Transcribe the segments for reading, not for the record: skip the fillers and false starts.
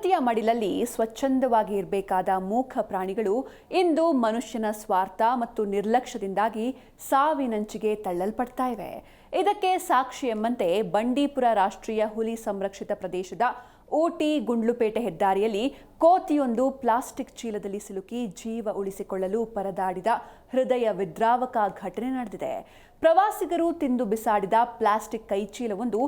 ಪ್ರಕೃತಿಯ ಮಡಿಲಲ್ಲಿ ಸ್ವಚ್ಛಂದವಾಗಿ ಇರಬೇಕಾದ ಮೂಕ ಪ್ರಾಣಿಗಳು ಇಂದು ಮನುಷ್ಯನ ಸ್ವಾರ್ಥ ಮತ್ತು ನಿರ್ಲಕ್ಷ್ಯದಿಂದಾಗಿ ಸಾವಿನಂಚಿಗೆ ತಳ್ಳಲ್ಪಡ್ತಾ ಇವೆ. ಇದಕ್ಕೆ ಸಾಕ್ಷಿ ಎಂಬಂತೆ ಬಂಡೀಪುರ ರಾಷ್ಟ್ರೀಯ ಹುಲಿ ಸಂರಕ್ಷಿತ ಪ್ರದೇಶದ ಊಟಿ ಗುಂಡ್ಲುಪೇಟೆ ಹೆದ್ದಾರಿಯಲ್ಲಿ ಕೋತಿಯೊಂದು ಪ್ಲಾಸ್ಟಿಕ್ ಚೀಲದಲ್ಲಿ ಸಿಲುಕಿ ಜೀವ ಉಳಿಸಿಕೊಳ್ಳಲು ಪರದಾಡಿದ ಹೃದಯ ವಿದ್ರಾವಕ ಘಟನೆ ನಡೆದಿದೆ. ಪ್ರವಾಸಿಗರು ತಿಂದು ಬಿಸಾಡಿದ ಪ್ಲಾಸ್ಟಿಕ್ ಕೈಚೀಲವೊಂದು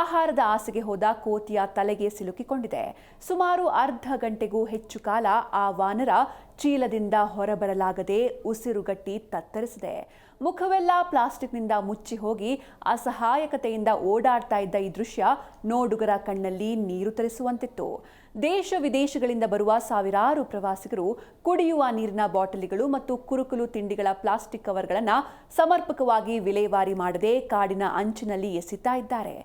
ಆಹಾರದ ಆಸೆಗೆ ಹೋದ ಕೋತಿಯ ತಲೆಗೆ ಸಿಲುಕಿಕೊಂಡಿದೆ. ಸುಮಾರು ಅರ್ಧ ಗಂಟೆಗೂ ಹೆಚ್ಚು ಕಾಲ ಆ ವಾನರ ಚೀಲದಿಂದ ಹೊರಬರಲಾಗದೆ ಉಸಿರುಗಟ್ಟಿ ತತ್ತರಿಸಿದೆ. ಮುಖವೆಲ್ಲ ಪ್ಲಾಸ್ಟಿಕ್ನಿಂದ ಮುಚ್ಚಿ ಹೋಗಿ ಅಸಹಾಯಕತೆಯಿಂದ ಓಡಾಡ್ತಾ ಇದ್ದ ಈ ದೃಶ್ಯ ನೋಡುಗರ ಕಣ್ಣಲ್ಲಿ ನೀರು ತರಿಸುವಂತಿತ್ತು. ದೇಶ ವಿದೇಶಗಳಿಂದ ಬರುವ ಸಾವಿರಾರು ಪ್ರವಾಸಿಗರು ಕುಡಿಯುವ ನೀರಿನ ಬಾಟಲಿಗಳು ಮತ್ತು ಕುರುಕುಲು ತಿಂಡಿಗಳ ಪ್ಲಾಸ್ಟಿಕ್ ಕವರ್ಗಳನ್ನು ಸಮರ್ಪಕವಾಗಿ ವಿಲೇವಾರಿ ಮಾಡದೆ ಕಾಡಿನ ಅಂಚಿನಲ್ಲಿ ಎಸಿತಾ ಇದ್ದಾರೆ.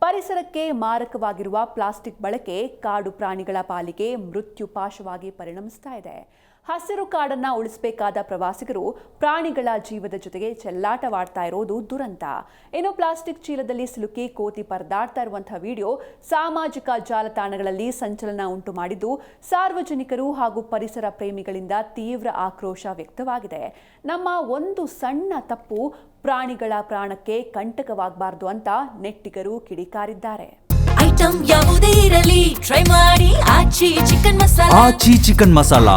ಪರಿಸರಕ್ಕೆ ಮಾರಕವಾಗಿರುವ ಪ್ಲಾಸ್ಟಿಕ್ ಬಳಕೆ ಕಾಡು ಪ್ರಾಣಿಗಳ ಪಾಲಿಗೆ ಮೃತ್ಯುಪಾಶವಾಗಿ ಪರಿಣಮಿಸ್ತಾ ಇದೆ. ಹಸಿರು ಕಾಡನ್ನ ಉಳಿಸಬೇಕಾದ ಪ್ರವಾಸಿಗರು ಪ್ರಾಣಿಗಳ ಜೀವದ ಜೊತೆಗೆ ಚೆಲ್ಲಾಟವಾಡ್ತಾ ಇರೋದು ದುರಂತ. ಇನ್ನು ಪ್ಲಾಸ್ಟಿಕ್ ಚೀಲದಲ್ಲಿ ಸಿಲುಕಿ ಕೋತಿ ಪರದಾಡ್ತಾ ಇರುವಂತಹ ವಿಡಿಯೋ ಸಾಮಾಜಿಕ ಜಾಲತಾಣಗಳಲ್ಲಿ ಸಂಚಲನ ಉಂಟು ಮಾಡಿದ್ದು, ಸಾರ್ವಜನಿಕರು ಹಾಗೂ ಪರಿಸರ ಪ್ರೇಮಿಗಳಿಂದ ತೀವ್ರ ಆಕ್ರೋಶ ವ್ಯಕ್ತವಾಗಿದೆ. ನಮ್ಮ ಒಂದು ಸಣ್ಣ ತಪ್ಪು ಪ್ರಾಣಿಗಳ ಪ್ರಾಣಕ್ಕೆ ಕಂಟಕವಾಗಬಾರದು ಅಂತ ನೆಟ್ಟಿಗರು ಕಿಡಿಕಾರಿದ್ದಾರೆ. ಐಟಂ ಯಾವುದೇ ಇರಲಿ ಟ್ರೈ ಮಾಡಿ ಆಚಿ ಚಿಕನ್ ಮಸಾಲಾ.